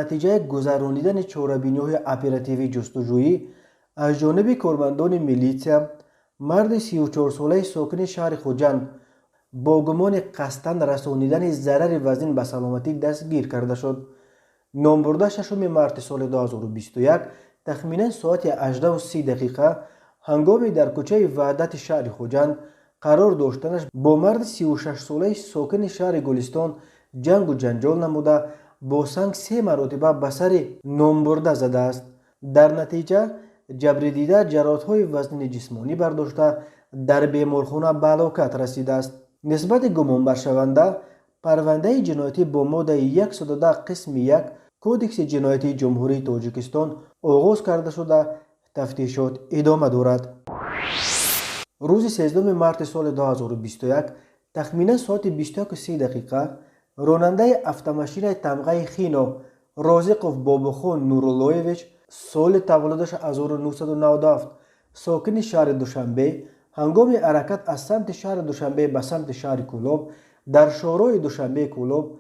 نتیجه گذراندن چاره‌بینی‌های اپراتیوی جستجویی از جانب کارمندان میلیتسیا مرد 34 ساله ساکن شهر خوجند با گمان قصداً رسانیدن ضرر وزین به سلامتی دستگیر کرده شد. نامبرده 6 مارس سال 2021 تخمینا ساعت 18:30 هنگامی در کوچه وحدت شهر خوجند قرار داشتنش با مرد 36 ساله ساکن شهر گلستان جنگ و جنجال نموده با سنگ 3 مرتبه به سر نامبرده زده است. در نتیجه جبر دیده جراحت‌های وزن جسمانی برداشته در بیمارخانه به هلاکت رسیده است. نسبت گمان بر شونده پرونده جنایتی با ماده 110 قسم 1 کودکس جنایتی جمهوری تاجیکستان آغاز کرده شده تفتیشات ادامه دارد. روز 13 مارس سال 2021 تخمینا ساعت 21:30 راننده автомашین تمغه خینا رازقوف باباخان نورالله‌ویچ سال تولدش 1997 ساکن شهر دوشنبه هنگام حرکت از سمت شهر دوشنبه به سمت شهر کولاب در شورای دوشنبه کولاب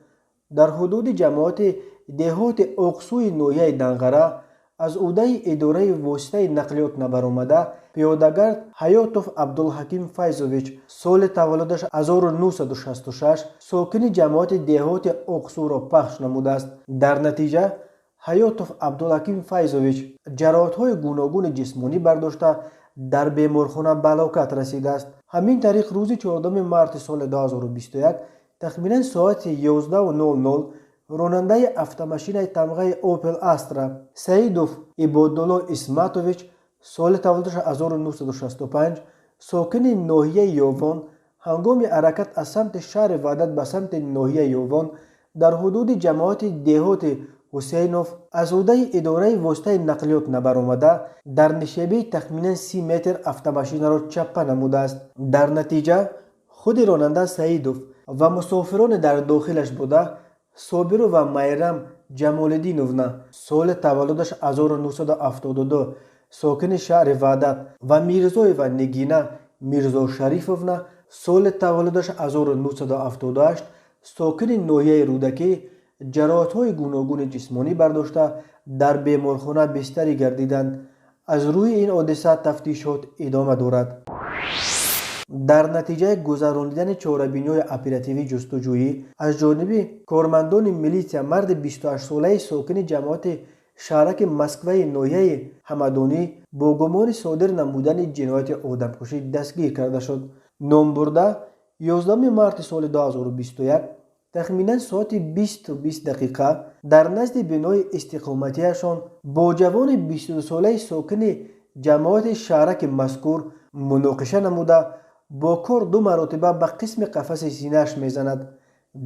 در حدود جماعت دهات اقصوی نویه دنغره از عهده اداره واسطه نقلیات نبرآمده پیادهگرد حیاتوف عبدالحکیم فیضویچ سال تولدش 1966 ساکن جماعت دهات اقصو را پخش نموده است. در نتیجه حیاتوف عبدالحکیم فیضویچ جراحت‌های گوناگون جسمانی برداشته در بیمارخانه به هلاکت رسیده است. همین طریق روز 14 مارس سال 2021 تخمینا ساعت 11:00 راننده автомашین تمغه اوپل استرا سعیدوف عبادالله اسمتوویچ سال تولدش 1965 ساکن ناحیه یووان هنگام حرکت از سمت شهر وحدت به سمت ناحیه یووان در حدود جماعت دهات حسینوف از عهده اداره واسطه نقلیات نبرآمده در نشیبه تخمینا 30 متر автомашین را چپه نموده است. در نتیجه خود راننده سعیدوف و مسافران در داخلش بوده صابر و میرم جمالدینونا سال تولدش 1972 ساکن شهر وحدت و میرزای و نگینا میرزا شریفونا سال تولدش 1978 ساکن ناحیه رودکی جراحت‌های گوناگون جسمانی برداشته در بیمارخانه بستری گردیدند. از روی این حادثه تفتیشات ادامه دارد. در نتیجه گذراندن چاره‌بینی‌های اپراتیوی جستجویی از جانب کارمندان میلیتسیا مرد 28 ساله ساکن جماعت شهرک مسکو ناحیه همدانی با گمان صادر نمودن جنایت آدمکشی دستگیر کرده شد. نامبرده 11 مارس سال 2021 تخمینا ساعت 20:20 در نزد بنای استقامتیشان با جوان 22 ساله ساکن جماعت شهرک مذکور مناقشه نموده با کار 2 مرتبه به قسم قفس سینه‌اش میزند.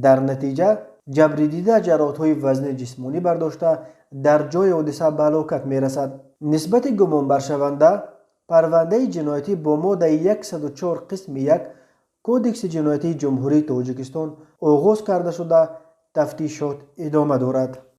در نتیجه جبر دیده جراحت‌های وزن جسمانی برداشته در جای حادثه به هلاکت میرسد. نسبت گمان بر شونده پرونده جنایتی با ماده 104 قسم 1 کودکس جنایتی جمهوری تاجیکستان آغاز کرده شده تفتیشات ادامه دارد.